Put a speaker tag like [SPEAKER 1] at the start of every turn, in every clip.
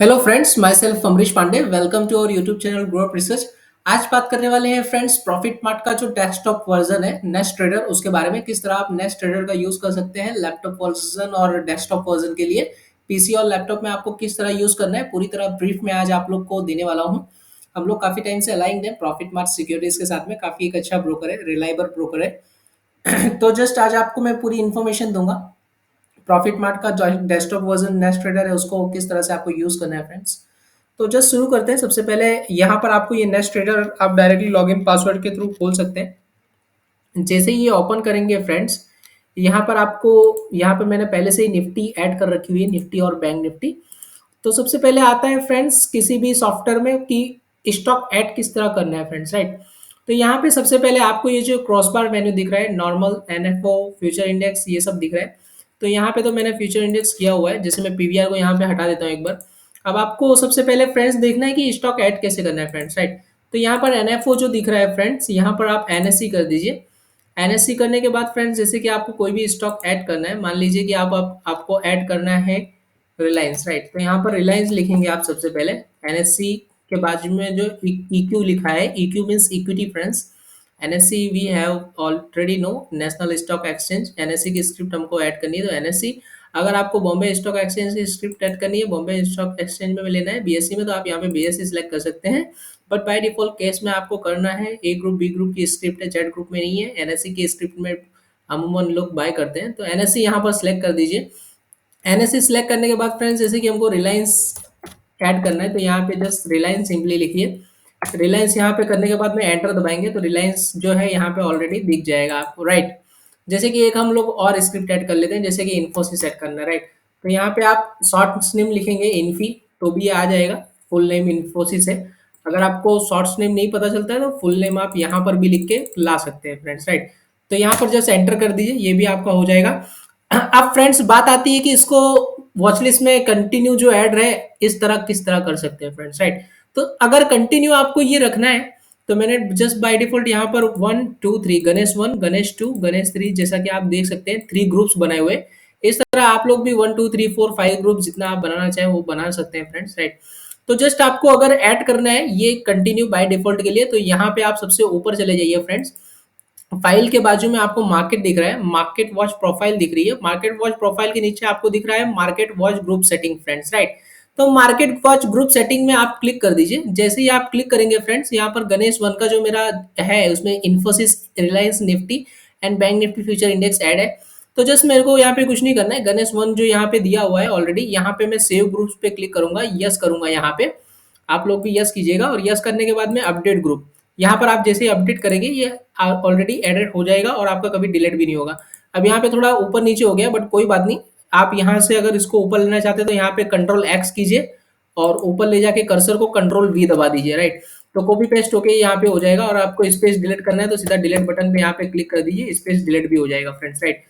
[SPEAKER 1] Hello friends, myself Amrish Pandey. Welcome to our YouTube channel grow up research. आज बात करने वाले हैं फ्रेंड्स प्रॉफिट मार्ट का जो डेस्कटॉप वर्जन है नेस्ट ट्रेडर, उसके बारे में किस तरह आप नेस्ट ट्रेडर का यूज कर सकते हैं लैपटॉप वर्जन और डेस्कटॉप वर्जन के लिए। पीसी और लैपटॉप में आपको किस तरह यूज करना है पूरी तरह ब्रीफ में आज आप लोग को देने वाला हूँ। हम लोग काफी टाइम से अलाइंड है प्रॉफिट मार्ट सिक्योरिटीज के साथ में, काफी एक अच्छा ब्रोकर है, रिलायबल ब्रोकर है। तो जस्ट आज आपको मैं पूरी इन्फॉर्मेशन दूंगा प्रॉफिट मार्ट का जो डेस्कटॉप वर्जन नेस्ट ट्रेडर है उसको किस तरह से आपको यूज करना है फ्रेंड्स। तो जस्ट शुरू करते हैं। सबसे पहले यहाँ पर आपको ये नेस्ट ट्रेडर आप डायरेक्टली लॉगिन पासवर्ड के थ्रू खोल सकते हैं। जैसे ही ये ओपन करेंगे फ्रेंड्स, यहाँ पर आपको, यहाँ पर मैंने पहले से ही निफ्टी ऐड कर रखी हुई है, निफ्टी और बैंक निफ्टी। तो सबसे पहले आता है फ्रेंड्स किसी भी सॉफ्टवेयर में कि स्टॉक ऐड किस तरह करना है फ्रेंड्स, राइट। तो यहाँ पे सबसे पहले आपको ये जो क्रॉस बार मेन्यू दिख रहा है, नॉर्मल, एनएफओ, फ्यूचर इंडेक्स, ये सब दिख रहा है। तो यहाँ पे तो मैंने फ्यूचर इंडेक्स किया हुआ है। जैसे मैं पीवीआर को यहाँ पे हटा देता हूँ एक बार। अब आपको सबसे पहले फ्रेंड्स देखना है कि स्टॉक ऐड कैसे करना है फ्रेंड्स, राइट। तो यहाँ पर एनएफओ जो दिख रहा है फ्रेंड्स, यहाँ पर आप एनएससी कर दीजिए। एनएससी करने के बाद फ्रेंड्स जैसे कि आपको कोई भी स्टॉक ऐड करना है, मान लीजिए कि आपको ऐड करना है रिलायंस, राइट। तो यहाँ पर रिलायंस लिखेंगे आप सबसे पहले। एनएससी के बाजू में जो इक्यू लिखा है, EQ means equity friends. NSC we have already know, national stock exchange. NSC की स्क्रिप्ट हमको ऐड करनी है तो एनएससी। अगर आपको बॉम्बे स्टॉक एक्सचेंज की स्क्रिप्ट ऐड करनी है, बॉम्बे स्टॉक एक्सचेंज में लेना है बीएससी में, तो आप यहाँ पे बीएससी सिलेक्ट कर सकते हैं। बट बाय डिफॉल्ट केस में आपको करना है ए ग्रुप, बी ग्रुप की स्क्रिप्ट है, जेड ग्रुप में नहीं है। एनएससी की स्क्रिप्ट में अमूमन लोग बाय करते हैं, तो एनएससी यहाँ पर सिलेक्ट कर दीजिए। एनएससी सिलेक्ट करने के बाद फ्रेंड्स जैसे कि हमको रिलायंस ऐड करना है, तो यहाँ पे जस्ट रिलायंस सिंपली लिखिए। रिलायंस यहाँ पे करने के बाद में एंटर दबाएंगे तो रिलायंस जो है यहाँ पे ऑलरेडी दिख जाएगा आपको, राइट। जैसे कि एक हम लोग और स्क्रिप्ट ऐड कर लेते हैं, जैसे कि इन्फोसिस ऐड करना है, राइट। तो यहाँ पे आप शॉर्ट नेम लिखेंगे इन्फी, तो भी ये आ जाएगा। फुल नेम इन्फोसिस है। अगर आपको शॉर्ट नेम नहीं पता चलता है तो फुल नेम आप यहाँ पर भी लिख के ला सकते हैं फ्रेंड्स, राइट। तो यहाँ पर जस्ट एंटर कर दीजिए, ये भी आपका हो जाएगा। अब फ्रेंड्स बात आती है कि इसको वॉच लिस्ट में कंटिन्यू जो ऐड रहे इस तरह किस तरह कर सकते हैं फ्रेंड्स, राइट। तो अगर कंटिन्यू आपको ये रखना है तो मैंने जस्ट बाय डिफॉल्ट यहाँ पर 1 2 3 गणेश 1, गणेश 2, गणेश 3, जैसा कि आप देख सकते हैं 3 ग्रुप्स बनाए हुए। इस तरह आप लोग भी 1 2 3 4 5 ग्रुप जितना आप बनाना चाहें वो बना सकते हैं फ्रेंड्स, राइट। तो जस्ट आपको अगर ऐड करना है ये कंटिन्यू बाय डिफॉल्ट के लिए, तो यहाँ पे आप सबसे ऊपर चले जाइए फ्रेंड्स। फाइल के बाजू में आपको मार्केट दिख रहा है, मार्केट वॉच प्रोफाइल दिख रही है। मार्केट वॉच प्रोफाइल के नीचे आपको दिख रहा है market watch group setting friends, right. तो मार्केट वॉच ग्रुप सेटिंग में आप क्लिक कर दीजिए। जैसे ही आप क्लिक करेंगे फ्रेंड्स, यहाँ पर गणेश वन का जो मेरा है उसमें Infosys, Reliance, Nifty and bank Nifty future index add है। तो जस्ट मेरे को यहाँ पे कुछ नहीं करना है, गणेश वन जो यहाँ पे दिया हुआ है ऑलरेडी, यहाँ पे मैं सेव ग्रुप्स पे क्लिक करूंगा, यस करूंगा यहाँ पे। आप लोग भी यस कीजिएगा और यस करने के बाद में अपडेट ग्रुप, यहाँ पर आप जैसे ही अपडेट करेंगे ये ऑलरेडी एडेड हो जाएगा और आपका कभी डिलीट भी नहीं होगा। अब यहाँ पे थोड़ा ऊपर नीचे हो गया बट कोई बात नहीं। आप यहाँ से अगर इसको ऊपर लेना चाहते हैं तो यहाँ पे कंट्रोल एक्स कीजिए और ऊपर ले जाके कर्सर को कंट्रोल वी दबा दीजिए, राइट। तो कॉपी पेस्ट होके यहाँ पे हो जाएगा और आपको स्पेस डिलीट करना है तो सीधा डिलीट बटन पे यहाँ पे क्लिक कर दीजिए, स्पेस डिलीट भी हो जाएगा फ्रेंड्स, राइट।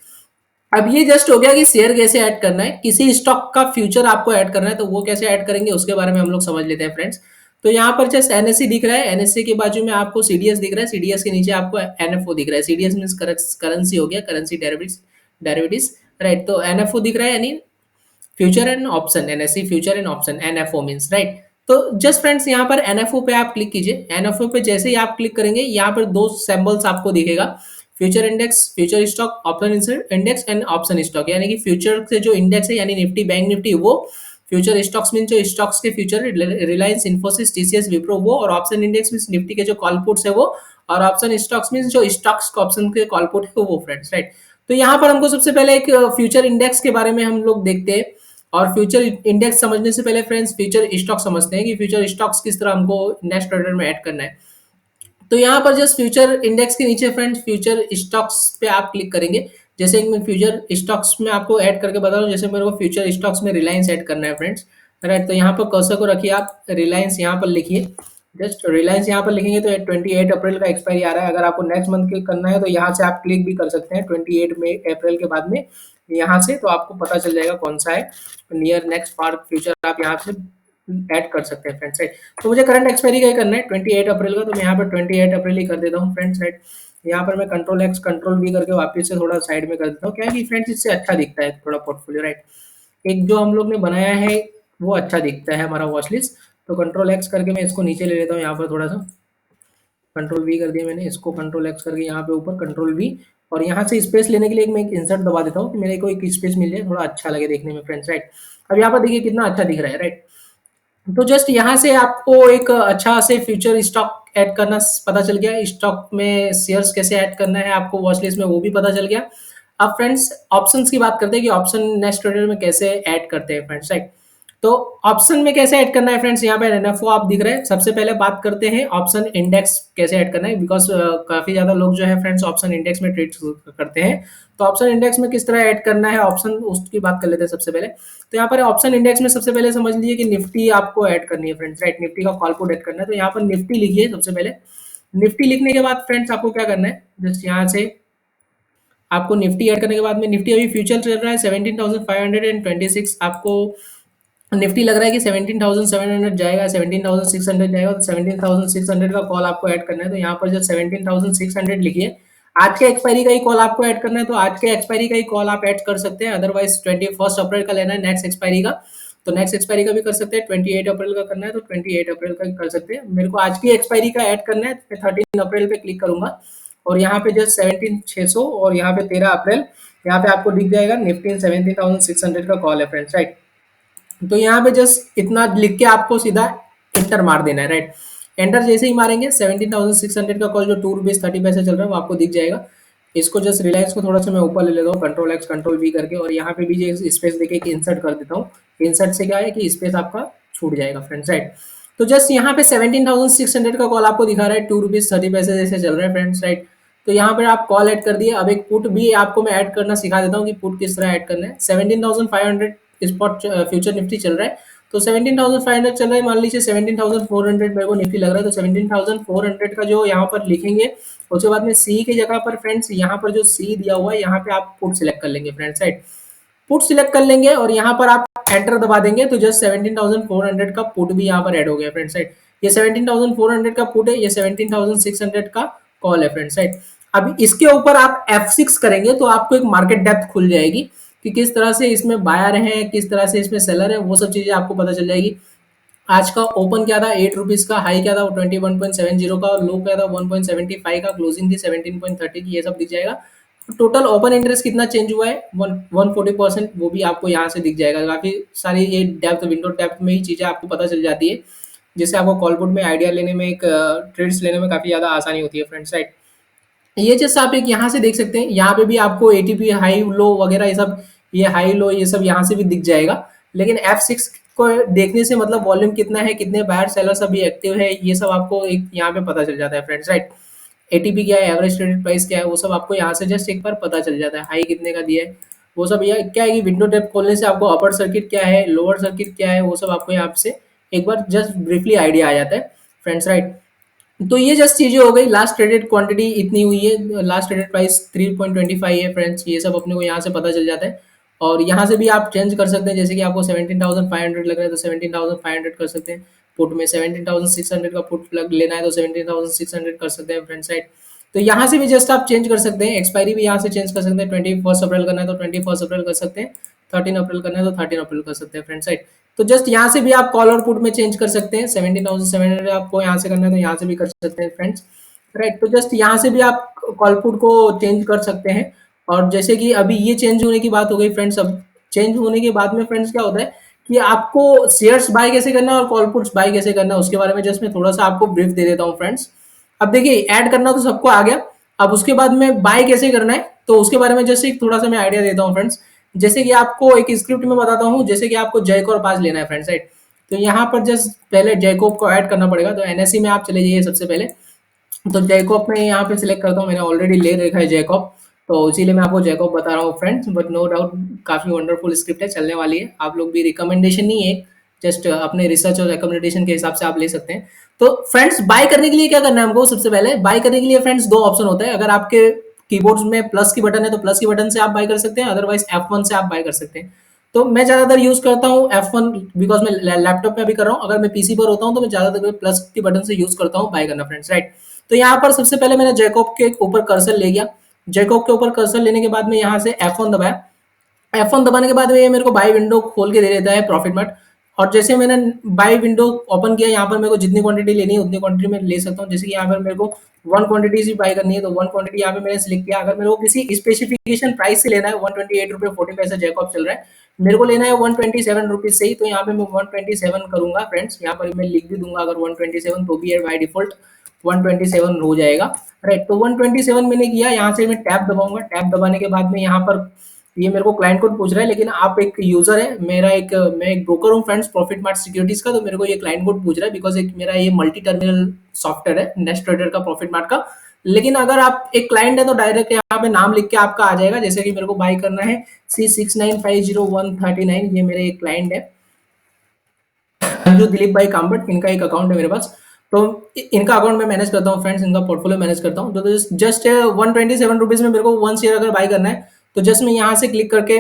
[SPEAKER 1] अब ये जस्ट हो गया कि शेयर कैसे ऐड करना है, किसी स्टॉक का फ्यूचर आपको ऐड करना है तो वो कैसे ऐड करेंगे उसके बारे में हम लोग समझ लेते हैं फ्रेंड्स। तो यहाँ पर जस्ट एनएससी दिख रहा है, एनएससी के बाजू में आपको सीडीएस दिख रहा है, सीडीएस के नीचे आपको एनएफओ दिख रहा है। सीडीएस मीन करेंसी हो गया, करेंसी डेरिवेटिव्स, राइट। तो एनएफओ दिख रहा है यानी future and option, NSC future and option, NFO means, right. तो जस्ट फ्रेंड्स यहाँ पर एनएफओ पे आप क्लिक कीजिए। एनएफओ पे जैसे ही आप क्लिक करेंगे यहाँ पर दो सिंबल्स आपको दिखेगा, future index, future stock, option index and option stock. यानी कि फ्यूचर से जो इंडेक्स है यानी निफ्टी, बैंक निफ्टी वो, फ्यूचर स्टॉक्स मीन जो स्टॉक्स के फ्यूचर, रिलायंस, इन्फोसिस, टीसीएस, विप्रो वो, और ऑप्शन इंडेक्स मीन निफ्टी के जो कॉल पुट्स है वो, और ऑप्शन स्टॉक्स मीन जो स्टॉक्स के ऑप्शन के कॉल पुट है वो फ्रेंड्स, राइट। तो यहाँ पर हमको सबसे पहले एक फ्यूचर इंडेक्स के बारे में हम लोग देखते हैं। और फ्यूचर इंडेक्स समझने से पहले फ्रेंड्स फ्यूचर स्टॉक समझते हैं कि फ्यूचर स्टॉक्स किस तरह हमको नेक्स्ट ट्रेडर में ऐड करना है। तो यहाँ पर जस्ट फ्यूचर इंडेक्स के नीचे फ्रेंड्स फ्यूचर स्टॉक्स पे आप क्लिक करेंगे। जैसे कि मैं फ्यूचर स्टॉक्स में आपको ऐड करके बता रहा हूँ, जैसे मेरे को फ्यूचर स्टॉक्स में रिलायंस ऐड करना है फ्रेंड्स, राइट। तो यहाँ पर कर्सर को रखिए, आप रिलायंस यहाँ पर लिखिए। जस्ट रिलायंस यहाँ पर लिखेंगे तो 28 अप्रैल का एक्सपायरी आ रहा है। अगर आपको नेक्स्ट मंथ के करना है तो यहाँ से आप क्लिक भी कर सकते हैं 28 अप्रैल के बाद में यहाँ से, तो आपको पता चल जाएगा कौन सा है नियर नेक्स्ट पार्ट फ्यूचर, आप यहाँ से ऐड कर सकते हैं फ्रेंड्स, राइट। तो मुझे करंट एक्सपायरी का ही करना है 28 अप्रैल का, तो मैं यहाँ पर 28 अप्रैल ही कर देता हूँ फ्रेंड्स, राइट। यहाँ पर मैं कंट्रोल एक्स कंट्रोल वी करके वापस से थोड़ा साइड में कर देता हूँ, क्या है कि फ्रेंड्स इससे अच्छा दिखता है थोड़ा पोर्टफोलियो, राइट। एक जो हम लोग ने बनाया है वो अच्छा दिखता है हमारा वॉच लिस्ट। तो कंट्रोल एक्स करके मैं इसको नीचे ले लेता हूँ यहाँ पर थोड़ा सा, कंट्रोल वी कर दिया मैंने इसको, कंट्रोल एक्स करके यहाँ पे ऊपर कंट्रोल वी, और यहाँ से स्पेस लेने के लिए मैं एक इंसर्ट दबा देता हूँ कि मेरे को एक स्पेस मिल जाए, थोड़ा अच्छा लगे देखने में फ्रेंड्स, राइट। अब यहाँ पर देखिए कितना अच्छा दिख रहा है, राइट। तो जस्ट यहाँ से आपको एक अच्छा से फ्यूचर स्टॉक ऐड करना पता चल गया, स्टॉक में शेयर्स कैसे ऐड करना है आपको वॉच लिस्ट में वो भी पता चल गया। अब फ्रेंड्स ऑप्शंस की बात करते हैं कि ऑप्शन नेक्स्ट ट्रेडर में कैसे ऐड करते हैं फ्रेंड्स, राइट। तो ऑप्शन में कैसे ऐड करना है फ्रेंड्स, यहाँ पे एनएफओ आप दिख रहे हैं। सबसे पहले बात करते हैं ऑप्शन इंडेक्स कैसे ऐड करना है, बिकॉज काफी ज्यादा लोग जो है फ्रेंड्स ऑप्शन इंडेक्स में ट्रेड करते हैं। तो ऑप्शन इंडेक्स में किस तरह ऐड करना है ऑप्शन, उसकी बात कर लेते हैं सबसे पहले। तो यहाँ पर ऑप्शन इंडेक्स में सबसे पहले समझ लीजिए कि निफ्टी आपको ऐड करनी है फ्रेंड्स, राइट। निफ्टी का कॉल पुट ऐड करना है, तो यहाँ पर निफ्टी लिखिए सबसे पहले। निफ्टी लिखने के बाद फ्रेंड्स आपको क्या करना है, जस्ट यहाँ से आपको निफ्टी ऐड करने के बाद में, निफ्टी अभी फ्यूचर चल रहा है 17,526, आपको निफ्टी लग रहा है कि 17,700 जाएगा, 17,600 जाएगा, तो 17,600 का कॉल आपको ऐड करना है। तो यहाँ पर जब 17,600 लिखिए, आज के एक्सपायरी का ही कॉल आपको ऐड करना है, तो आज के एक्सपायरी का ही कॉल आप ऐड कर सकते हैं। अदरवाइज 21 अप्रैल का लेना है नेक्स्ट एक्सपायरी का, तो नेक्स्ट एक्सपायरी का भी कर सकते हैं। 28 अप्रैल का करना है तो 28 अप्रैल का कर सकते हैं। मेरे को आज की एक्सपायरी का ऐड करना है, तो मैं 13 अप्रैल पे क्लिक करूंगा, और यहाँ पे जस्ट 17,600, और यहाँ पे 13 अप्रैल, यहाँ पे आपको दिख जाएगा निफ्टी 17,600 का कॉल है फ्रेंड्स, राइट। तो यहाँ पे जस्ट इतना लिख के आपको सीधा एंटर मार देना है, राइट। एंटर जैसे ही मारेंगे 17,600 का कॉल जो ₹2.30 चल रहा है वो आपको दिख जाएगा। इसको जस्ट रिलायंस को थोड़ा सा मैं ऊपर ले लेता हूँ, कंट्रोल एक्स कंट्रोल वी करके, और यहाँ पे भी जो स्पेस देके एक इंसर्ट कर देता हूँ। इंसर्ट से क्या है कि स्पेस आपका छूट जाएगा फ्रेंड्स, राइट। तो जस्ट यहाँ पे 17,600 का कॉल आपको दिखा रहा है, ₹2.30 जैसे चल रहा है फ्रेंड्स, राइट। तो यहाँ पर आप कॉल ऐड कर दिए। अब एक पुट भी आपको मैं ऐड करना सिखा देता हूँ कि पुट किस तरह ऐड करना है। 17,500 स्पॉट फ्यूचर निफ्टी चल रहा है, तो 17,500 चल रहा है, मान लीजिए 17,400 मेरे को निफ्टी लग रहा है, तो 17,400 का जो यहाँ पर लिखेंगे, उसके बाद में सी की जगह पर फ्रेंड्स यहाँ पर जो सी दिया हुआ है यहाँ पे आप पुट सिलेक्ट कर लेंगे फ्रेंड्स, राइट। पुट सिलेक्ट कर लेंगे और यहाँ पर आप एंटर दबा देंगे, तो जस्ट 17,400 का पुट भी यहाँ पर ऐड हो गया फ्रेंड्स, राइट। ये 17,400 का पुट है, ये 17,600 का कॉल है फ्रेंड्स, राइट। अब इसके ऊपर आप F6 करेंगे तो आपको एक मार्केट डेप्थ खुल जाएगी कि किस तरह से इसमें बायर है, किस तरह से इसमें सेलर है, वो सब चीजें आपको पता चल जाएगी। आज का ओपन क्या था ₹8 का, हाई क्या था वो 21.70 का, और लो क्या था 1.75 का, क्लोजिंग थी 17.30 की, ये सब दिख जाएगा। टोटल ओपन इंटरेस्ट कितना चेंज हुआ है 140%, वो भी आपको यहाँ से दिख जाएगा। काफी सारी ये डेप्थ, विंडो डेप्थ में ही चीजें आपको पता चल जाती है, जिससे आपको कॉलपुट में आइडिया लेने में, एक ट्रेड्स लेने में काफी ज्यादा आसानी होती है फ्रेंड्स, राइट। ये जैसे आप एक यहाँ से देख सकते हैं, यहाँ पे भी आपको एटीपी हाई लो वगैरह ये सब, ये हाई लो ये सब यहाँ से भी दिख जाएगा। लेकिन F6 को देखने से मतलब वॉल्यूम कितना है, कितने बायर सेलर्स अभी एक्टिव है, ये सब आपको एक यहाँ पे पता चल जाता है फ्रेंड्स, राइट। एटीपी क्या है, एवरेज ट्रेडेड प्राइस क्या है, वो सब आपको यहाँ से जस्ट एक बार पता चल जाता है। हाई कितने का दिया है वो सब, यह क्या है कि विंडो डेप्थ खोलने से आपको अपर सर्किट क्या है, लोअर सर्किट क्या है, वो सब आपको यहाँ से एक बार जस्ट ब्रीफली आइडिया आ जाता है फ्रेंड्स, राइट। तो ये जस्ट चीजें हो गई। लास्ट ट्रेडेड क्वांटिटी इतनी हुई है, लास्ट ट्रेडेड प्राइस 3.25 है फ्रेंड्स, ये सब अपने को यहाँ से पता चल जाता है। और यहाँ से भी आप चेंज कर सकते हैं, जैसे कि आपको 17,500 लग रहा है तो 17,500 कर सकते हैं। पुट में 17,600 का पुट लेना है तो 17,600 कर सकते हैं फ्रेंड्स, राइट। तो यहाँ से भी जस्ट आप चेंज कर सकते हैं, एक्सपायरी भी यहाँ से चेंज कर सकते हैं। 21 अप्रैल करना है तो 21 अप्रैल कर सकते हैं, 13 अप्रैल करना है तो 13 अप्रैल कर सकते हैं फ्रेंड्स, राइट। तो जस्ट यहाँ से भी आप कॉल और पुट में चेंज कर सकते हैं। 17,700 आपको यहाँ से करना है तो यहाँ से भी कर सकते हैं फ्रेंड्स, राइट। तो जस्ट यहाँ से भी आप कॉल पुट को चेंज कर सकते हैं। और जैसे कि अभी ये चेंज होने की बात हो गई फ्रेंड्स, अब चेंज होने के बाद में फ्रेंड्स क्या होता है कि आपको शेयर्स बाय कैसे करना है और कॉल पुट्स बाय कैसे करना है, उसके बारे में जस्ट मैं थोड़ा सा आपको ब्रीफ दे देता हूँ फ्रेंड्स। अब देखिए ऐड करना तो सबको आ गया, अब उसके बाद में बाय कैसे करना है तो उसके बारे में जैसे थोड़ा सा मैं आइडिया देता हूँ फ्रेंड्स। जैसे कि आपको एक स्क्रिप्ट में बताता हूँ, जैसे कि आपको जयकोर पास लेना है फ्रेंड्स, राइट। तो यहाँ पर जस्ट पहले जैकोब को ऐड करना पड़ेगा, तो एनएससी में आप चले जाइए सबसे पहले। तो जैकोब में यहाँ पे सिलेक्ट करता हूँ, मैंने ऑलरेडी ले रखा है जैकोब, तो इसीलिए मैं आपको जैकोब बता रहा हूँ फ्रेंड्स। बट नो डाउट काफी वंडरफुल स्क्रिप्ट है, चलने वाली है। आप लोग भी रिकमेंडेशन नहीं है, जस्ट अपने रिसर्च और रिकमेंडेशन के हिसाब से आप ले सकते हैं। तो फ्रेंड्स बाय करने के लिए क्या करना है हमको, सबसे पहले बाय करने के लिए फ्रेंड्स दो ऑप्शन होता है। अगर आपके कीबोर्ड्स में प्लस की बटन है तो प्लस की बटन से आप बाय कर सकते हैं, अदरवाइज F1 से आप बाय कर सकते हैं। तो मैं ज्यादातर यूज करता हूँ F1, बिकॉज मैं लैपटॉप में भी कर रहा हूँ। अगर मैं पीसी पर होता हूँ तो मैं ज्यादातर प्लस की बटन से यूज करता हूँ बाय करना फ्रेंड्स, राइट। तो यहाँ पर सबसे पहले मैंने जैकोब के ऊपर कर्सर ले गया, जैकोब के ऊपर कर्सर लेने के बाद में यहाँ से F1 दबाया। F1 दबाने के बाद में ये मेरे को बाय विंडो खोल के दे देता है प्रॉफिट मट। और जैसे मैंने बाय विंडो ओपन किया, यहाँ पर मेरे को जितनी क्वांटिटी लेनी है उतनी क्वांटिटी मैं ले सकता हूँ। जैसे कि यहाँ पर मेरे को वन क्वांटिटी ही बाय करनी है, तो वन क्वांटिटी यहाँ पे मैंने सिलेक्ट किया। अगर मेरे को किसी स्पेसिफिकेशन प्राइस से लेना है, 128 रुपये 40 पैसे जैकॉब चल रहा है, मेरे को लेना है 127 रुपीज से ही, तो यहाँ पे मैं 127 करूंगा फ्रेंड्स। यहाँ पर मैं लिख भी दूंगा अगर 127, तो भी बाय डिफॉल्ट 127 हो जाएगा। राइट, तो 127 मैंने किया। यहाँ से मैं टैब दबाऊंगा, टैब दबाने के बाद में यहाँ पर ये मेरे को क्लाइंट कोड पूछ रहा है, लेकिन आप एक यूजर है, मैं एक ब्रोकर हूँ फ्रेंड्स प्रॉफिट मार्ट सिक्योरिटीज का, तो मेरे को ये क्लाइंट कोड पूछ रहा है बिकॉज एक मेरा ये मल्टी टर्मिनल सॉफ्टवेयर है नेस्ट ट्रेडर का, प्रॉफिट मार्ट का। लेकिन अगर आप एक क्लाइंट है तो डायरेक्ट यहाँ पे नाम लिख के आपका आ जाएगा। जैसे कि मेरे को बाय करना है C69500139, ये मेरे एक क्लाइंट है जो दिलीप भाई कामबट, इनका एक अकाउंट है मेरे पास। तो इनका अकाउंट मैं मैनेज करता हूँ फ्रेंड्स, इनका पोर्टफोलियो मैनेज करता हूँ। तो जस्ट 127 रुपीज में मेरे को वन शेयर अगर बाय करना है, तो जस्ट मैं यहाँ से क्लिक करके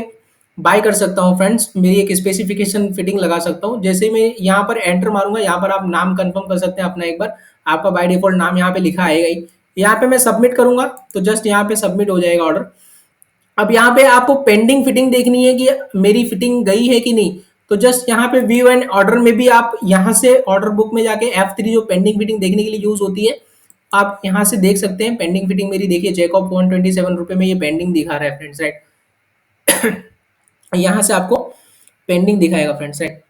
[SPEAKER 1] बाय कर सकता हूँ फ्रेंड्स। मेरी एक स्पेसिफिकेशन फिटिंग लगा सकता हूँ। जैसे ही मैं यहाँ पर एंटर मारूंगा, यहाँ पर आप नाम कंफर्म कर सकते हैं अपना एक बार। आपका बाय डिफॉल्ट नाम यहाँ पे लिखा आएगा ही। यहाँ पे मैं सबमिट करूंगा, तो जस्ट यहाँ पे सबमिट हो जाएगा ऑर्डर। अब यहाँ पे आपको पेंडिंग फिटिंग देखनी है कि मेरी फिटिंग गई है कि नहीं, तो जस्ट यहाँ पे व्यू एंड ऑर्डर में भी आप यहाँ से ऑर्डर बुक में जाके F3 जो पेंडिंग फिटिंग देखने के लिए यूज होती है, आप यहाँ से देख सकते हैं पेंडिंग फिटिंग मेरी। देखिए जैकॉब 127 रुपये में ये पेंडिंग दिखा रहा है फ्रेंड्स, राइट। यहाँ से आपको पेंडिंग दिखाएगा फ्रेंड्स, राइट।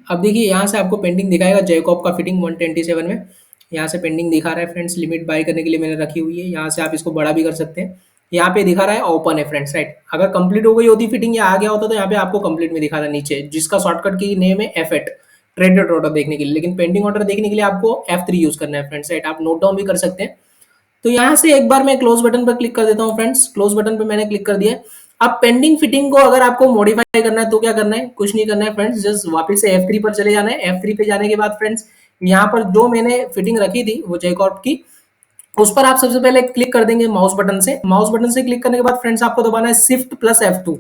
[SPEAKER 1] अब देखिए यहाँ से आपको पेंडिंग दिखाएगा जैकॉब का फिटिंग 127 में, यहाँ से पेंडिंग दिखा रहा है फ्रेंड्स। लिमिट बाय करने के लिए मैंने रखी हुई है, यहाँ से आप इसको बड़ा भी कर सकते हैं। यहाँ पे दिखा रहा है ओपन है फ्रेंड्स, राइट। अगर कंप्लीट हो गई होती फिटिंग या आ गया होता तो यहाँ पे आपको कंप्लीट में दिखा रहा नीचे, जिसका शॉर्टकट की नेम है F8 ट्रेडेड ऑर्डर देखने के लिए। लेकिन पेंडिंग ऑर्डर देखने के लिए आपको F3 यूज करना है फ्रेंड्स, राइट। आप नोट डाउन भी कर सकते हैं। तो यहाँ से एक बार मैं क्लोज बटन पर क्लिक कर देता हूँ फ्रेंड्स। क्लोज बटन पे मैंने क्लिक कर दिया। अब पेंडिंग फिटिंग को अगर आपको मॉडिफाई करना है तो क्या करना है, कुछ नहीं करना है फ्रेंड्स, जस्ट वापस से F3 पर चले जाना है। F3 पे जाने के बाद फ्रेंड्स यहाँ पर जो मैंने फिटिंग रखी थी वो जैकॉर्ड की, उस पर आप सबसे पहले क्लिक कर देंगे माउस बटन से। माउस बटन से क्लिक करने के बाद फ्रेंड्स आपको दबाना है शिफ्ट प्लस F2।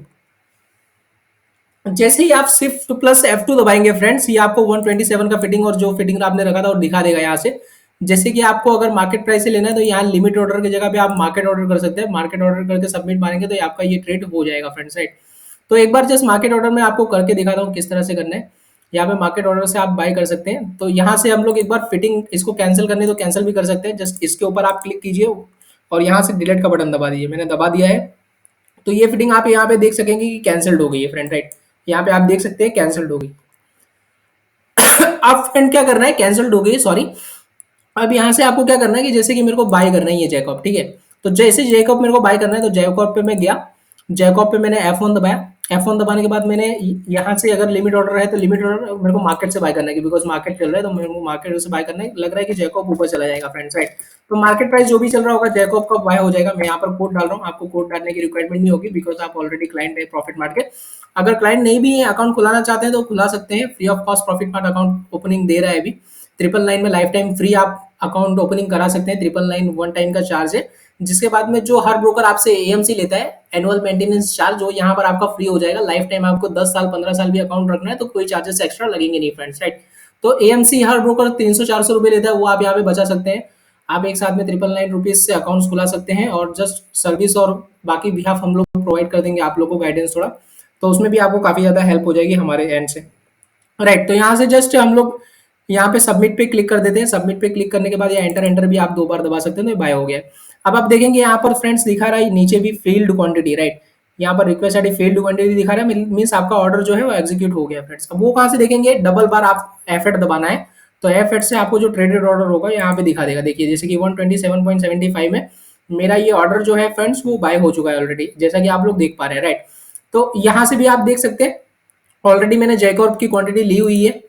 [SPEAKER 1] जैसे ही आप शिफ्ट प्लस F2 दबाएंगे फ्रेंड्स, ये आपको 127 का फिटिंग और जो फिटिंग आपने रखा था और दिखा देगा यहाँ से। जैसे कि आपको अगर मार्केट प्राइस से लेना है तो यहाँ लिमिट ऑर्डर की जगह पे आप मार्केट ऑर्डर कर सकते हैं। मार्केट ऑर्डर करके सबमिट मारेंगे तो आपका ये ट्रेड हो जाएगा फ्रेंड्स, राइट। तो एक बार जस्ट मार्केट ऑर्डर में आपको करके दिखाता हूँ किस तरह से करना है। यहाँ पे मार्केट ऑर्डर से आप बाय कर सकते हैं। तो यहाँ से हम लोग एक बार फिटिंग इसको कैंसिल करनी है तो कैंसिल भी कर सकते हैं। जस्ट इसके ऊपर आप क्लिक कीजिए और यहाँ से डिलीट का बटन दबा दीजिए। मैंने दबा दिया है, तो ये फिटिंग आप यहाँ पे देख सकेंगे कि कैंसिल्ड हो गई है फ्रेंड, राइट। यहाँ पे आप देख सकते हैं कैंसिल्ड हो गई। अब फ्रेंड क्या करना है, कैंसिल्ड हो गई सॉरी। अब यहाँ से आपको क्या करना है कि जैसे कि मेरे को बाय करना है ये जैकॉब, ठीक है। तो जैसे जैकॉब मेरे को बाय करना है तो जैकॉब पे मैं गया। जैकॉब पे मैंने F1 दबाया। F1 दबाने के बाद मैंने यहाँ से अगर लिमिट ऑर्डर है तो लिमिट ऑर्डर मेरे को मार्केट से बाय करना है, बिकॉज मार्केट चल रहा है तो मेरे को मार्केट से बाय करना है। लग रहा है कि जैकॉब ऊपर चला जाएगा फ्रेंड्स, राइट। तो मार्केट प्राइस जो भी चल रहा होगा जैकॉब का बाय हो जाएगा। मैं यहाँ पर कोड डाल रहा हूँ, आपको कोड डालने की रिक्वायरमेंट नहीं होगी बिकॉज आप ऑलरेडी क्लाइंट है प्रॉफिट मार्ट के। अगर क्लाइंट नहीं भी अकाउंट खुलाना चाहते हैं तो खुला सकते हैं, free of cost profit mart account opening दे रहा है अभी। 999 में लाइफ टाइम फ्री आप अकाउंट ओपनिंग करा सकते हैं। 999 वन टाइम का चार्ज है, जिसके बाद में जो हर ब्रोकर आपसे एएमसी लेता है एनुअल मेंटेनेंस चार्ज, वो यहाँ पर आपका फ्री हो जाएगा। लाइफ टाइम आपको 10 साल 15 साल भी अकाउंट रखना है तो कोई चार्जेस एक्स्ट्रा लगेंगे नहीं फ्रेंड्स, राइट। तो एएमसी हर ब्रोकर 300-400 रुपए लेता है, वो आप यहाँ पे बचा सकते हैं। आप एक साथ में 999 रुपीज से अकाउंट्स खुला सकते हैं और जस्ट सर्विस और बाकी भी आप हम लोग प्रोवाइड कर देंगे आप लोग को गाइडेंस थोड़ा, तो उसमें भी आपको काफी ज्यादा हेल्प हो जाएगी हमारे एंड से, राइट। तो यहाँ से जस्ट हम लोग यहाँ पे सबमिट पे क्लिक कर देते हैं। सबमिट पे क्लिक करने के बाद ये एंटर एंटर भी आप 2 बार दबा सकते हैं तो ये बाय हो गया। अब आप देखेंगे यहाँ पर फ्रेंड्स दिखा रहा है नीचे भी फील्ड क्वांटिटी, राइट। यहाँ पर रिक्वेस्ट आईडी फील्ड क्वांटिटी दिखा रहा है, मींस आपका ऑर्डर जो है वो एग्जीक्यूट हो गया फ्रेंड्स। अब वो कहाँ से देखेंगे, डबल बार आप F8 दबाना है, तो F8 से आपको जो ट्रेडेड ऑर्डर होगा यहाँ पे दिखा देगा। देखिए जैसे कि 127.75 में मेरा ये ऑर्डर जो है फ्रेंड्स वो बाय हो चुका है ऑलरेडी, जैसा कि आप लोग देख पा रहे हैं, राइट। तो यहाँ से भी आप देख सकते हैं ऑलरेडी मैंने जैकॉर्प की क्वांटिटी ली हुई है,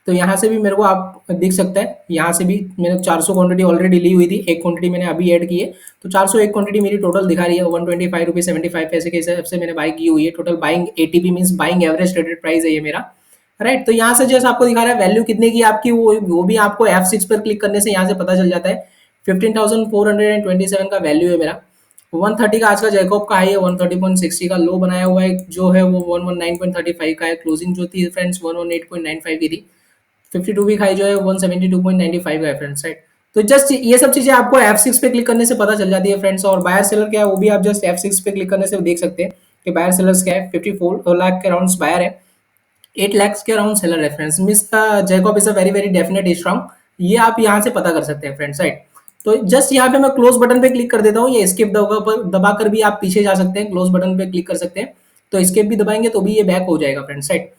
[SPEAKER 1] तो यहाँ से भी मेरे को आप दिख सकता है। यहाँ से भी मैंने 400 क्वांटिटी ऑलरेडी ली हुई थी, एक क्वांटिटी मैंने अभी ऐड की है, तो 401 क्वांटिटी मेरी टोटल दिखा रही है। 125 रुपये 75 पैसे के हिसाब से मैंने बाय की हुई है। Total buying ATP means buying average traded price है ये मेरा, राइट। तो यहाँ से जैसे आपको दिखा रहा है वैल्यू कितने की आपकी, वो भी आपको F6 पर क्लिक करने से यहाँ से पता चल जाता है। 15,427 का वैल्यू है मेरा। 130 का आज का जैकॉब का हाई है, 130.60 का लो बनाया हुआ है जो है वो 119.35 का है। क्लोजिंग जो थी फ्रेंड्स 118.95 की थी। 52 वीक हाई जो है 172.95 का है फ्रेंड्स, राइट। तो जस्ट ये सब चीजें आपको F6 पे क्लिक करने से पता चल जाती है फ्रेंड्स। और बायर सेलर क्या है वो भी आप जस्ट F6 पे क्लिक करने से देख सकते हैं कि बायर सेलर्स क्या है। 54 लाख के अराउंड बायर है, 8 lakhs के अराउंड सेलर है friends. Means Jacob is a very very definite strong, ये आप यहाँ से पता कर सकते हैं फ्रेंड्स, राइट। तो जस्ट यहाँ पे मैं क्लोज बटन पे क्लिक कर देता हूँ, ये एस्केप दबाकर भी आप पीछे जा सकते हैं, क्लोज बटन पे क्लिक कर सकते हैं, तो एस्केप भी दबाएंगे तो भी ये बैक हो जाएगा फ्रेंड्स, राइट।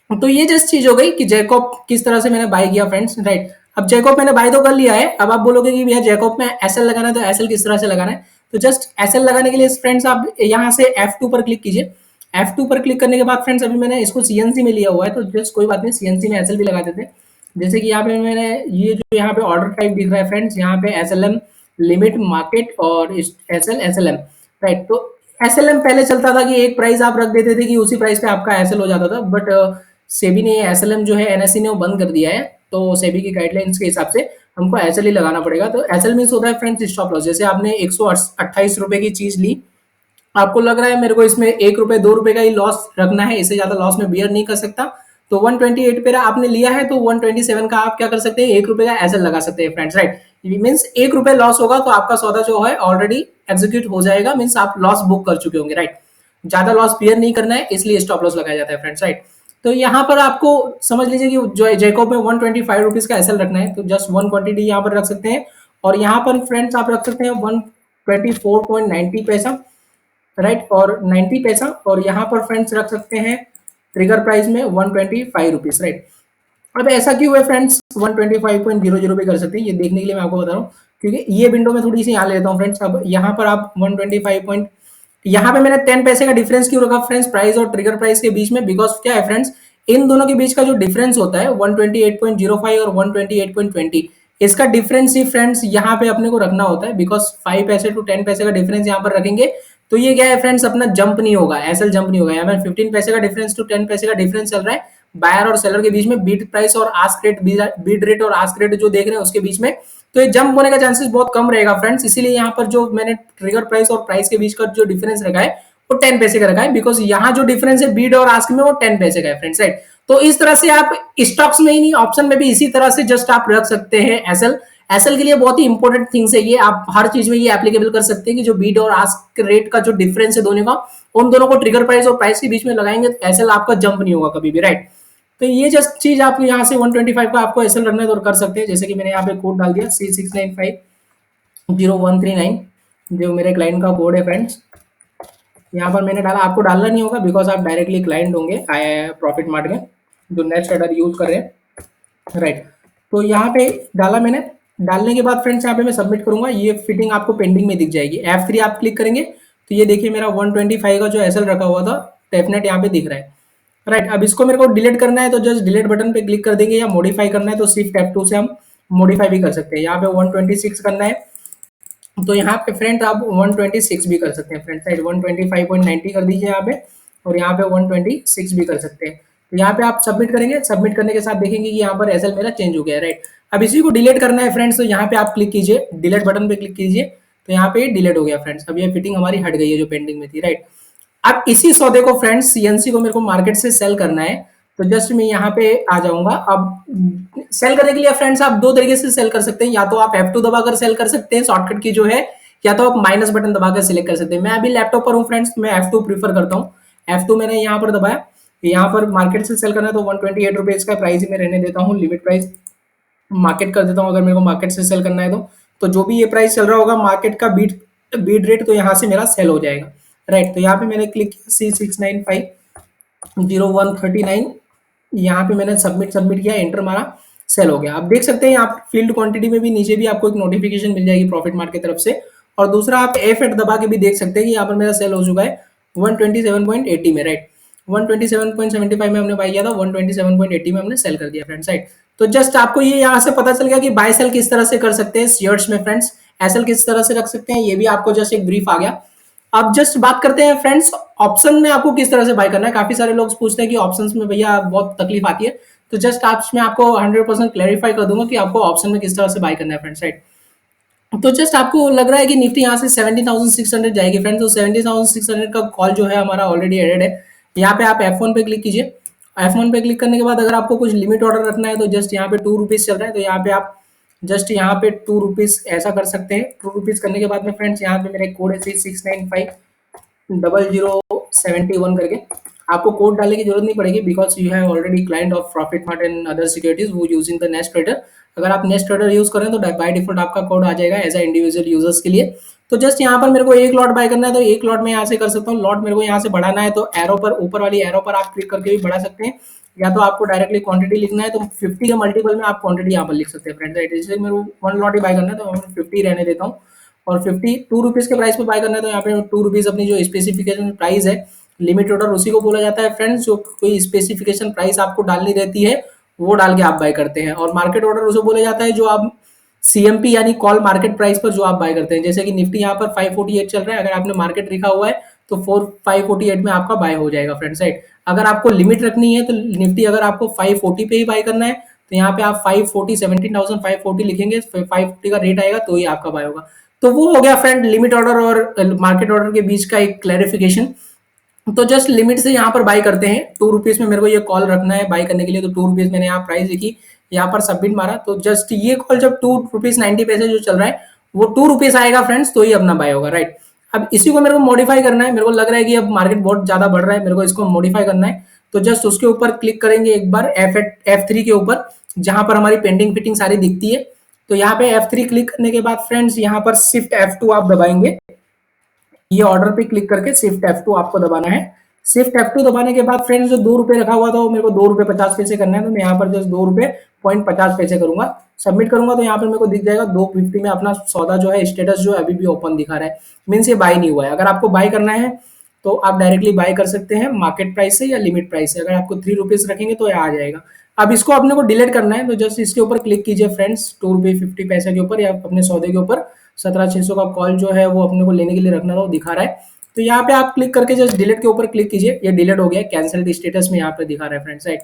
[SPEAKER 1] तो ये जस्ट चीज हो गई कि जैकब किस तरह से मैंने बाय किया फ्रेंड्स, राइट। अब जैकब मैंने बाय तो कर लिया है, अब आप बोलोगे कि भैया जैकब में एसएल लगाना है, तो एसएल किस तरह से लगाना है। तो जस्ट एसएल लगाने के लिए फ्रेंड्स आप यहाँ से F2 पर क्लिक कीजिए। F2 पर क्लिक करने के बाद फ्रेंड्स अभी मैंने इसको सीएनसी में लिया हुआ है, तो जस्ट कोई बात नहीं, सीएनसी में एसएल भी लगा देते हैं। जैसे कि यहाँ पे मैंने ये जो यहाँ पे ऑर्डर टाइप दिख रहा है फ्रेंड्स, यहाँ पे एसएलएम लिमिट मार्केट और एसएल एसएलएम, राइट। तो एसएलएम पहले चलता था कि एक प्राइस आप रख देते थे कि उसी प्राइस पे आपका एसएल हो जाता था, बट सेबी ने एसएलएम जो है एनएससी ने वो बंद कर दिया है, तो सेबी की गाइडलाइंस के हिसाब से हमको एसएल ही लगाना पड़ेगा। तो एसएल मीन्स होता है फ्रेंड्स स्टॉप लॉस। जैसे आपने 128 रुपए की चीज ली, आपको लग रहा है मेरे को इसमें 1 रुपए 2 रुपए का ही लॉस रखना है, इससे ज्यादा लॉस में बियर नहीं कर सकता, तो 128 पे आपने लिया है, तो 127 का आप क्या कर सकते हैं, 1 रुपए का एसएल लगा सकते हैं फ्रेंड्स, राइट। मीन्स 1 रुपए लॉस होगा तो आपका सौदा जो है ऑलरेडी एग्जीक्यूट हो जाएगा, मीन्स आप लॉस बुक कर चुके होंगे, राइट। ज्यादा लॉस बियर नहीं करना है, इसलिए स्टॉप लॉस लगाया जाता है फ्रेंड्स, राइट। तो यहाँ पर आपको समझ लीजिए कि जो जैकब में 125 रुपीज का एसएल रखना है, तो जस्ट 1 क्वांटिटी यहाँ पर रख सकते हैं, और यहाँ पर फ्रेंड्स आप रख सकते हैं 124.90 पैसा, राइट, और 90 पैसा, और यहाँ पर फ्रेंड्स रख सकते हैं ट्रिगर प्राइस में 125 रुपीज, राइट। अब ऐसा क्यों है फ्रेंड्स, 125.00 पे कर सकते हैं, ये देखने के लिए मैं आपको बता रहा हूँ, क्योंकि ये विंडो में थोड़ी सी यहाँ ले लेता हूँ फ्रेंड्स। अब यहाँ पर आप 125 पॉइंट, यहाँ पे मैंने 10 पैसे का डिफरेंस क्यों रखा फ्रेंड्स प्राइस और ट्रिगर प्राइस के बीच में, बिकॉज क्या है फ्रेंड्स, इन दोनों के बीच का जो डिफरेंस होता है 128.05 और 128.20, इसका डिफरेंस ही फ्रेंड्स यहाँ पे अपने को रखना होता है, बिकॉज 5 पैसे टू 10 पैसे का डिफरेंस यहाँ पर रखेंगे तो ये क्या है फ्रेंड्स, अपना जंप नहीं होगा, एसएल जंप नहीं होगा। यहाँ पर 15 पैसे का डिफरेंस टू 10 पैसे का डिफरेंस चल रहा है बायर और सेलर के बीच में, बीट प्राइस और आस्क रेट, बीट रेट और आस्क रेट जो देख रहे हैं उसके बीच में, तो ये जंप होने का चांसेस बहुत कम रहेगा फ्रेंड्स। इसीलिए यहाँ पर जो मैंने ट्रिगर प्राइस और प्राइस के बीच का जो डिफरेंस रखा है वो 10 पैसे का रखा है, बिकॉज यहाँ जो डिफरेंस है बीड और आस्क में वो 10 पैसे का है फ्रेंड्स, राइट। तो इस तरह से आप स्टॉक्स में ही नहीं, ऑप्शन में भी इसी तरह से जस्ट आप रख सकते हैं एसएल। एसएल के लिए बहुत ही इंपॉर्टेंट थिंग्स है ये, आप हर चीज में ये एप्लीकेबल कर सकते हैं कि जो बीड और आस्क रेट का जो डिफरेंस है दोनों का, उन दोनों को ट्रिगर प्राइस और प्राइस के बीच में लगाएंगे तो एसएल आपका जंप नहीं होगा कभी भी, राइट। तो ये जस्ट चीज आप यहाँ से 125 का आपको एसएल रखना है तो कर सकते हैं, जैसे कि मैंने यहाँ पे कोड डाल दिया C695039, जो मेरे क्लाइंट का कोड है फ्रेंड्स। यहाँ पर मैंने डाला, आपको डालना नहीं होगा बिकॉज आप डायरेक्टली क्लाइंट होंगे प्रॉफिट मार्ट में जो नेट ट्रेडर यूज कर रहे हैं, राइट। तो यहाँ पे डाला मैंने, डालने के बाद फ्रेंड्स यहाँ पे मैं सबमिट करूंगा, ये फिटिंग आपको पेंडिंग में दिख जाएगी। F3 आप क्लिक करेंगे तो ये देखिए मेरा 125 का जो एसएल रखा हुआ था डेफिनेट यहाँ पे दिख रहा है, राइट। अब इसको मेरे को डिलीट करना है तो जस्ट डिलीट बटन पे क्लिक कर देंगे, या मॉडिफाई करना है तो सिर्फ F2 से हम मॉडिफाई भी कर सकते हैं। यहाँ पे 126 करना है तो यहाँ पे फ्रेंड आप 126 भी कर सकते हैं फ्रेंड, साइड 125.90 कर दीजिए यहाँ पे, और यहाँ पे 126 भी कर सकते हैं। तो यहाँ पे आप सबमिट करेंगे, सबमिट करने के साथ देखेंगे कि यहाँ पर एसएल मेरा चेंज हो गया है, राइट। अब इसी को डिलीट करना है फ्रेंड्स, तो यहाँ पे आप क्लिक कीजिए, डिलीट बटन पे क्लिक कीजिए, तो यहाँ पे डिलीट हो गया फ्रेंड्स। अब ये फिटिंग हमारी हट गई है जो पेंडिंग में थी, राइट। अब इसी सौदे को फ्रेंड्स सीएनसी को मेरे को मार्केट से सेल करना है, तो जस्ट मैं यहाँ पे आ जाऊंगा। अब सेल करने के लिए फ्रेंड्स आप दो तरीके से सेल कर सकते हैं, या तो आप F2 दबाकर सेल कर सकते हैं शॉर्टकट की जो है, या तो आप माइनस बटन दबाकर सिलेक्ट कर सकते हैं। मैं अभी लैपटॉप पर हूँ फ्रेंड्स, मैं F2 प्रीफर करता हूँ। F2 मैंने यहाँ पर दबाया, यहाँ पर मार्केट से सेल करना है तो 128 रुपीज का प्राइस ही मैं रहने देता हूँ, लिमिट प्राइस मार्केट कर देता हूँ अगर मेरे को मार्केट से सेल करना है तो जो भी ये प्राइस चल रहा होगा मार्केट का बीट रेट, तो यहाँ से मेरा सेल हो जाएगा, राइट। तो यहाँ पे मैंने क्लिक किया C69500139, यहाँ पे मैंने सबमिट किया, एंटर मारा, सेल हो गया। आप देख सकते हैं यहाँ फील्ड क्वांटिटी में भी नीचे भी आपको एक नोटिफिकेशन मिल जाएगी प्रॉफिट मार्ट की तरफ से, और दूसरा आप F8 दबा के भी देख सकते हैं कि यहाँ पर मेरा सेल हो चुका है 127.80 में, राइट। 127.75 में हमने बाय किया था, 127.80 में हमने सेल कर दिया फ्रेंड्स, राइट। तो जस्ट आपको ये यहाँ से पता चल गया कि बाय सेल किस तरह से कर सकते हैं शेयर्स में फ्रेंड्स, एसएल किस तरह से रख सकते हैं, ये भी आपको जस्ट एक ब्रीफ आ गया। अब जस्ट बात करते हैं फ्रेंड्स ऑप्शन में आपको किस तरह से बाय करना है। काफी सारे लोग पूछते हैं कि ऑप्शंस में भैया बहुत तकलीफ आती है, तो जस्ट आज मैं आपको 100% क्लैरिफाई कर दूंगा कि आपको ऑप्शन में किस तरह से बाय करना है फ्रेंड्स, राइट। तो जस्ट आपको लग रहा है कि निफ्टी यहाँ से 17,600 जाएगी फ्रेंड्स, तो 17,600 का कॉल जो है हमारा ऑलरेडी एडेड है। यहाँ पे आप F1 पे क्लिक कीजिए, F1 पे क्लिक करने के बाद अगर आपको कुछ लिमिट ऑर्डर रखना है तो जस्ट यहाँ पे 2 रुपीज चल रहा है, तो यहाँ पे आप जस्ट यहाँ पे 2 रुपीज ऐसा कर सकते हैं। 2 रुपीज करने के बाद में फ्रेंड्स यहाँ पे मेरा कोड है 6950071 करके, आपको कोड डालने की जरूरत नहीं पड़ेगी because you have already client of profit mart and other securities वो यूजिंग द नेस्ट ट्रेडर। अगर आप नेस्ट ट्रेडर यूज करें तो बाय डिफॉल्ट आपका कोड आ जाएगा एज अ इंडिविजुअल यूजर्स के लिए। तो जस्ट यहाँ पर मेरे को एक लॉट बाय करना है तो एक लॉट में यहाँ से कर सकता हूँ। लॉट मेरे को यहाँ से बढ़ाना है तो एरो पर, ऊपर वाली एरो पर आप क्लिक करके भी बढ़ा सकते हैं, या तो आपको डायरेक्टली क्वांटिटी लिखना है तो 50 के मल्टीपल में आप क्वांटिटी यहाँ पर लिख सकते हैं फ्रेंड्स। जैसे मेरे को 1 लॉट ही बाय करना है तो मैं 50 रहने देता हूँ, और 52 रुपीज के प्राइस पे बाय करना है तो यहाँ पे 2 रुपीज अपनी जो स्पेसिफिकेशन प्राइस है, लिमिट ऑर्डर उसी को बोला जाता है फ्रेंड्स, जो कोई स्पेसिफिकेशन प्राइस आपको डालनी रहती है वो डाल के आप बाय करते हैं। और मार्केट ऑर्डर उसे बोला जाता है जो आप सीएमपी यानी कॉल मार्केट प्राइस पर जो आप बाय करते हैं। जैसे कि निफ्टी यहाँ पर 548 चल रहा है, अगर आपने मार्केट लिखा हुआ है तो 548 में आपका बाय हो जाएगा फ्रेंड्स, राइट। अगर आपको लिमिट रखनी है तो निफ्टी अगर आपको 540 पे ही बाय करना है तो यहाँ पे आप 540 17,540 लिखेंगे, 540 का रेट आएगा तो ही आपका बाय होगा। तो वो हो गया फ्रेंड लिमिट ऑर्डर और मार्केट ऑर्डर के बीच का एक क्लैरिफिकेशन। तो जस्ट लिमिट से यहाँ पर बाय करते हैं, 2 रुपीज में मेरे को ये कॉल रखना है बाय करने के लिए, तो 2 रुपीज मैंने यहाँ प्राइस लिखी, यहाँ पर सबमिट मारा, तो जस्ट ये कॉल जब 2 रुपीज 90 पैसे जो चल रहा है वो 2 रुपीज आएगा फ्रेंड्स, तो ही अपना बाय होगा, राइट। अब इसी को मेरे को मॉडिफाई करना है, मेरे को लग रहा है कि अब मार्केट बहुत ज्यादा बढ़ रहा है, मेरे को इसको मॉडिफाई करना है। तो जस्ट उसके ऊपर क्लिक करेंगे एक बार F3 के ऊपर, जहां पर हमारी पेंडिंग फिटिंग सारी दिखती है। तो यहाँ पे F3 क्लिक करने के बाद फ्रेंड्स यहाँ पर शिफ्ट F2 आप दबाएंगे, ये ऑर्डर पे क्लिक करके शिफ्ट F2 आपको दबाना है। शिफ्ट F2 दबाने के बाद फ्रेंड्स जो 2 रुपए रखा हुआ था वो मेरे को 2 रुपए 50 पैसे करना है, तो मैं यहाँ पर जस्ट 2 रुपए पॉइंट 50 पैसे करूंगा, सबमिट करूंगा, तो यहाँ पर मेरे को दिख जाएगा 250 में अपना सौदा जो है स्टेटस जो है अभी भी ओपन दिखा रहा है, मीन्स ये बाय नहीं हुआ है। अगर आपको बाय करना है तो आप डायरेक्टली बाय कर सकते हैं मार्केट प्राइस से या लिमिट प्राइस से। अगर आपको 3 रुपीज रखेंगे तो आ जाएगा। अब इसको अपने को डिलीट करना है तो जस्ट इसके ऊपर क्लिक कीजिए फ्रेंड्स, 2 रुपये 50 पैसे के ऊपर या अपने सौदे के ऊपर 17,600 का कॉल जो है वो अपने को लेने के लिए रखना था, वो दिखा रहा है। तो यहाँ पे आप क्लिक करके जस्ट डिलीट के ऊपर क्लिक कीजिए, ये डिलीट हो गया, कैंसिल स्टेटस में यहाँ पे दिखा रहा है फ्रेंड्स, राइट।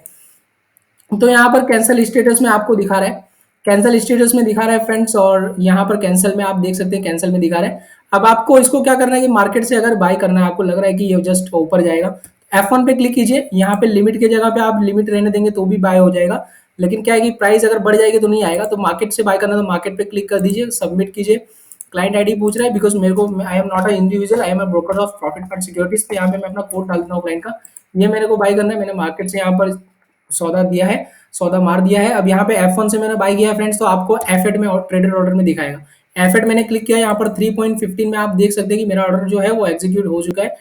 [SPEAKER 1] तो यहाँ पर कैंसिल स्टेटस में आपको दिखा रहा है, कैंसिल स्टेटस में दिखा रहा है फ्रेंड्स, और यहाँ पर कैंसिल में आप देख सकते हैं कैंसिल में दिखा रहा है। अब आपको इसको क्या करना है कि मार्केट से अगर बाय करना है, आपको लग रहा है कि ये जस्ट ऊपर जाएगा, F1 पे क्लिक कीजिए, यहाँ पे लिमिट की जगह पे आप लिमिट रहने देंगे तो भी बाय हो जाएगा, लेकिन क्या है कि प्राइस अगर बढ़ जाएगी तो नहीं आएगा। तो मार्केट से बाय करना तो मार्केट पे क्लिक कर दीजिए, सबमिट कीजिए। क्लाइंट आईडी पूछ रहा है बिकॉज मेरे को, I am not a individual, I am a broker of profit mart securities, तो यहाँ पे मैं अपना कोड डाल देता हूँ क्लाइंट का, ये मेरे को बाय करना है, मैंने मार्केट से यहाँ पर सौदा दिया है, सौदा मार दिया है। अब यहाँ पे F1 से मैंने बाय किया है फ्रेंड्स, तो आपको F8 में ट्रेडर ऑर्डर में दिखाएगा। F8 मैंने क्लिक किया, यहाँ पर 3.15 में आप देख सकते हैं कि मेरा ऑर्डर जो है वो एग्जीक्यूट हो चुका है।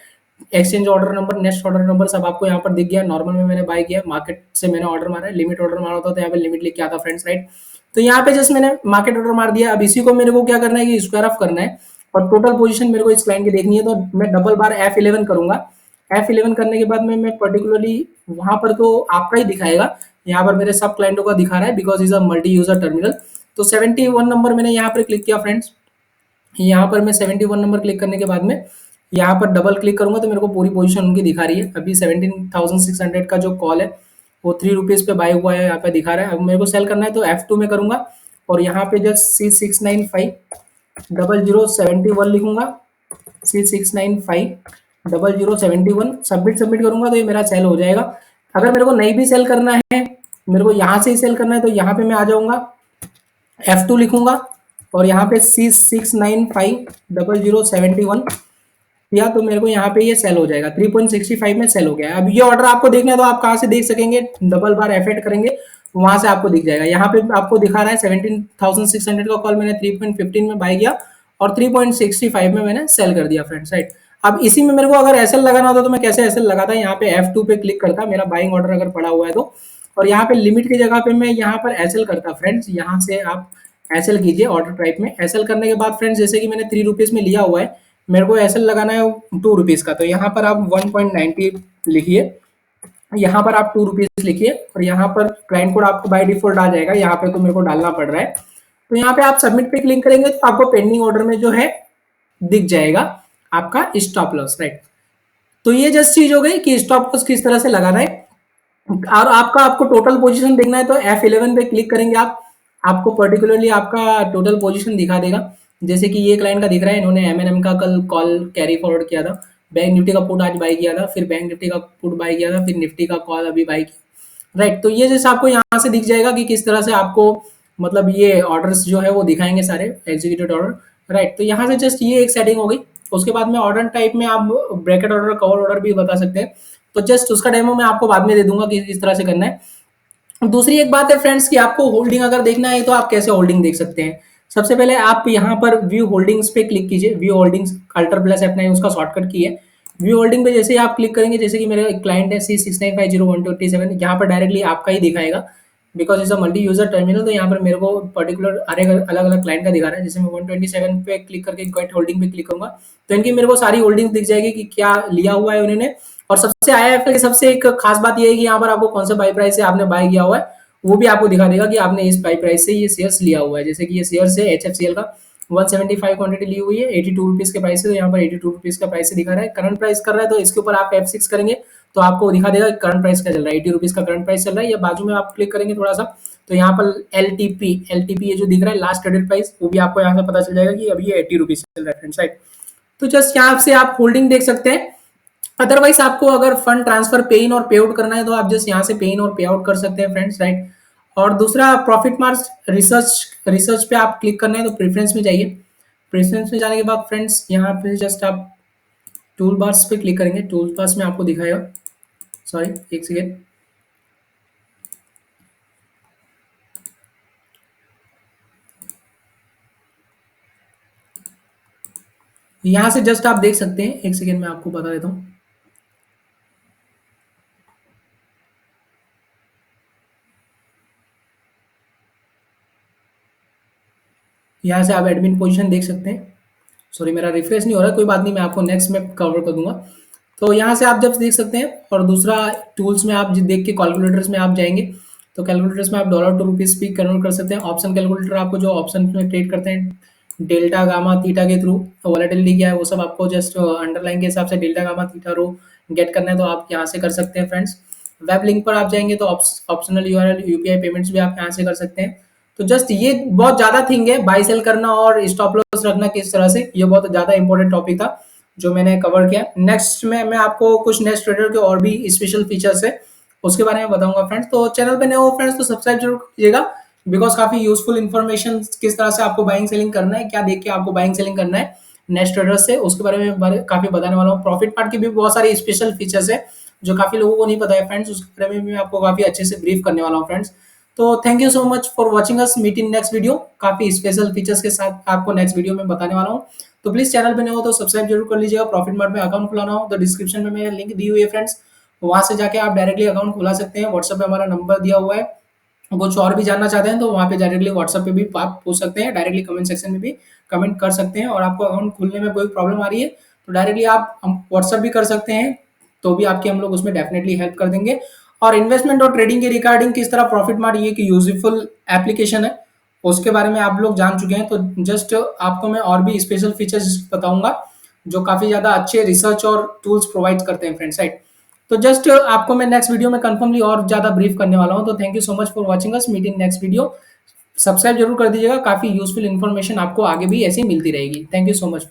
[SPEAKER 1] Exchange order number, next order number सब आपको यहाँ पर दिख गया। नॉर्मल में मैंने बाय किया, मार्केट से मैंने ऑर्डर मारा है, लिमिट ऑर्डर मारा होता तो यहाँ पे लिमिट लिख के आता फ्रेंड्स, राइट। तो यहाँ पे जस्ट मैंने मार्केट ऑर्डर मार दिया। अब इसी को मेरे को क्या करना है कि स्क्वायर ऑफ करना है, और टोटल पोजीशन मेरे को इस क्लाइंट की देखनी है, तो मैं डबल बार F11 करूंगा। F11 करने के बाद में मैं पर्टिकुलरली वहां पर तो आपका ही दिखाएगा, यहाँ पर मेरे सब क्लाइंटों का दिखा रहा है because is a multi user terminal. तो 71 नंबर मैंने यहाँ पर क्लिक किया फ्रेंड्स, यहाँ पर मैं 71 नंबर क्लिक करने के बाद में यहाँ पर डबल क्लिक करूंगा तो मेरे को पूरी पोजीशन उनकी दिखा रही है। अभी 17,600 का जो कॉल है वो 3 रुपीज पे बाय हुआ है, यहाँ पे दिखा रहा है। अब मेरे को सेल करना है तो F2 में करूंगा, और यहाँ पे जस्ट C6950071 लिखूंगा, C6950071 सबमिट करूंगा तो ये मेरा सेल हो जाएगा। अगर मेरे को नहीं भी सेल करना है, मेरे को यहाँ से ही सेल करना है, तो यहाँ पे मैं आ जाऊंगा, F2 लिखूंगा, और यहाँ पे C6950071 या तो मेरे को यहाँ पे ये सेल हो जाएगा, 3.65 में सेल हो गया है। अब ये ऑर्डर आपको देखना है तो आप कहाँ से देख सकेंगे, डबल बार F8 करेंगे वहां से आपको दिख जाएगा। यहाँ पे आपको दिखा रहा है 17,600 का कॉल मैंने 3.15 में बाय किया और 3.65 में मैंने सेल कर दिया फ्रेंड्स, राइट। अब इसी में मेरे को अगर एसएल लगाना होता तो मैं कैसे एसएल लगाता, यहाँ पे F2 पे क्लिक करता, मेरा बाइंग ऑर्डर अगर पड़ा हुआ है तो, और यहाँ पे लिमिट की जगह पे मैं यहाँ पर एसएल करता फ्रेंड्स। यहाँ से आप एसएल कीजिए ऑर्डर टाइप में। एसएल करने के बाद फ्रेंड्स जैसे कि मैंने 3 रुपीज में लिया हुआ है, मेरे को एसएल लगाना है 2 रुपीज का, तो यहाँ पर आप 1.90 लिखिए, यहाँ पर आप 2 रुपीज लिखिए, और यहाँ पर क्लाइंट कोड आपको बाय डिफॉल्ट आ जाएगा, यहाँ पे तो मेरे को डालना पड़ रहा है। तो यहाँ पे आप सबमिट पे क्लिक करेंगे तो आपको पेंडिंग ऑर्डर में जो है दिख जाएगा आपका स्टॉप लॉस, राइट। तो ये जस्ट चीज हो गई कि स्टॉप लॉस किस तरह से लगाना है। और आपको टोटल पोजीशन देखना है तो F11 पे क्लिक करेंगे आप, आपको पर्टिकुलरली आपका टोटल पोजीशन दिखा देगा। जैसे कि ये क्लाइंट का दिख रहा है, इन्होंने एमएनएम का कल कॉल कैरी फॉरवर्ड किया था, बैंक निफ्टी का पुट आज बाय किया था, फिर बैंक निफ्टी का पुट बाय किया था, फिर निफ्टी का कॉल अभी बाय किया, राइट। तो ये जैसे आपको यहाँ से दिख जाएगा कि किस तरह से आपको मतलब ये ऑर्डर्स जो है वो दिखाएंगे सारे एग्जीक्यूटेड ऑर्डर, राइट। तो यहाँ से जस्ट ये एक सेटिंग हो गई। उसके बाद में ऑर्डर टाइप में आप ब्रैकेट ऑर्डर, कवर ऑर्डर भी बता सकते हैं। तो जस्ट उसका डेमो मैं आपको बाद में दे दूंगा कि किस तरह से करना है। दूसरी एक बात है फ्रेंड्स कि आपको होल्डिंग अगर देखना है तो आप कैसे होल्डिंग देख सकते हैं। सबसे पहले आप यहाँ पर व्यू होल्डिंग्स पे क्लिक कीजिए। View holdings alter plus F9 उसका शॉर्टकट की है। व्यू होल्डिंग पे जैसे ही आप क्लिक करेंगे, जैसे कि मेरा एक क्लाइंट है C69501287, यहाँ पर डायरेक्टली आपका ही दिखाएगा because is a multi user terminal. तो यहाँ पर मेरे को पर्टिकुलर अलग अलग क्लाइंट का दिखा रहा है। जैसे मैं 127 पे क्लिक करके गेट होल्डिंग पे क्लिक करूंगा तो इनकी मेरे को सारी होल्डिंग्स दिख जाएगी कि क्या लिया हुआ है उन्होंने। और सबसे IIFL की सबसे एक खास बात यह है कि यहाँ पर आपको कौन सा बाई प्राइस से आपने बाय किया हुआ है वो भी आपको दिखा देगा कि आपने इस बाई प्राइस से ये शेयर्स लिया हुआ है। जैसे कि ये शेयर्स है HFCL का 175 क्वांटिटी ली हुई है 82 रुपीज के प्राइस से। तो यहाँ पर 82 रुपीज का प्राइस से दिखा रहा है, करंट प्राइस कर रहा है। तो इसके ऊपर आप F6 करेंगे तो आपको दिखा देगा करंट प्राइस क्या चल रहा है। 80 रुपीज का करंट प्राइस चल रहा है। या बाजू में आप क्लिक करेंगे थोड़ा सा तो यहाँ पर एल टी पी ये जो दिख रहा है लास्ट ट्रेडेड प्राइस, वो भी आपको यहाँ से पता चल जाएगा कि अभी ये 80 रुपीज चल रहा है फ्रेंड्स, राइट। तो जस्ट यहाँ से आप होल्डिंग देख सकते हैं। अदरवाइज आपको अगर फंड ट्रांसफर पे इन और पे आउट करना है तो आप जस्ट यहाँ से पे इन और पे आउट कर सकते हैं फ्रेंड्स, राइट। और दूसरा प्रॉफिट मार्क्स रिसर्च रिसर्च पे आप क्लिक करना है तो प्रेफरेंस में जाइए। प्रेफरेंस में जाने के बाद फ्रेंड्स यहाँ पे जस्ट आप टूल बार्स पे क्लिक करेंगे। टूल बार्स में आपको दिखाएगा, सॉरी एक सेकेंड, यहाँ से जस्ट आप देख सकते हैं। एक सेकेंड में आपको बता देता हूँ। यहाँ से आप एडमिन पोजीशन देख सकते हैं। सॉरी मेरा रिफ्रेश नहीं हो रहा है, कोई बात नहीं, मैं आपको नेक्स्ट में कवर कर दूंगा। तो यहाँ से आप जब देख सकते हैं। और दूसरा टूल्स में आप देख के कैलकुलेटर्स में आप जाएंगे तो कैलकुलेटर्स में आप डॉलर टू रुपीज भी कन्वर्ट कर सकते हैं। ऑप्शन कैलकुलेटर आपको जो ऑप्शन में ट्रेड करते हैं डेल्टा गामा थीटा के थ्रू, वॉलेटिलिटी क्या है वो सब आपको जस्ट अंडरलाइन के हिसाब से delta gamma theta rho gate करना है तो आप यहाँ से कर सकते हैं फ्रेंड्स। वेब लिंक पर आप जाएंगे तो ऑप्शनल यूआरएल यूपीआई पेमेंट्स भी आप यहाँ से कर सकते हैं। तो जस्ट ये बहुत ज्यादा थिंग है, बाई सेल करना और स्टॉप लॉस रखना किस तरह से, ये बहुत ज्यादा इंपॉर्टेंट टॉपिक था जो मैंने कवर किया। नेक्स्ट में मैं आपको कुछ नेक्स्ट ट्रेडर के और भी स्पेशल फीचर्स है उसके बारे में बताऊंगा फ्रेंड्स। तो चैनल पे नए हो फ्रेंड्स तो सब्सक्राइब जरूर कीजिएगा बिकॉज काफी यूजफुल इन्फॉर्मेशन किस तरह से आपको बाइंग सेलिंग करना है, क्या देख के आपको बाइंग सेलिंग करना है नेक्स्ट ट्रेडर से, उसके बारे में काफी बताने वाला हूँ। प्रॉफिट पार्ट के भी बहुत सारे स्पेशल फीचर्स है जो काफी लोगों को नहीं पता है फ्रेंड्स, उसके बारे में भी मैं आपको काफी अच्छे से ब्रीफ करने वाला हूँ फ्रेंड्स। तो thank you so much for watching us, meet in next video. काफी स्पेशल फीचर्स के साथ आपको नेक्स्ट वीडियो में बताने वाला हूँ। तो प्लीज चैनल पे नए हो तो सब्सक्राइब जरूर कर लीजिएगा। प्रॉफिट मार्ट में अकाउंट खुलाना हो तो डिस्क्रिप्शन में मेरा लिंक दी हुई है फ्रेंड्स, वहां से जाके आप डायरेक्टली अकाउंट खुला सकते हैं। व्हाट्सएप पे हमारा नंबर दिया हुआ है, कुछ और भी जानना चाहते हैं तो वहाँ पे डायरेक्टली व्हाट्सएप पे भी आप पूछ सकते हैं, डायरेक्टली कमेंट सेक्शन में भी कमेंट कर सकते हैं। और आपको अकाउंट खुलने में कोई प्रॉब्लम आ रही है तो डायरेक्टली आप व्हाट्सएप भी कर सकते हैं, तो भी आपके हम लोग उसमें डेफिनेटली हेल्प कर देंगे। और इन्वेस्टमेंट और ट्रेडिंग के रिगार्डिंग किस तरह प्रॉफिट मार्ट ये एक यूजफुल एप्लीकेशन है उसके बारे में आप लोग जान चुके हैं। तो जस्ट आपको मैं और भी स्पेशल फीचर्स बताऊंगा जो काफी ज्यादा अच्छे रिसर्च और टूल्स प्रोवाइड करते हैं फ्रेंड्स, राइट। तो जस्ट आपको मैं नेक्स्ट वीडियो में कंफर्मली और ज्यादा ब्रीफ करने वाला हूं। तो thank you so much for watching us, meet in next video. Subscribe जरूर कर दीजिएगा, काफी यूजफुल इन्फॉर्मेशन आपको आगे भी ऐसी मिलती रहेगी। Thank you so much.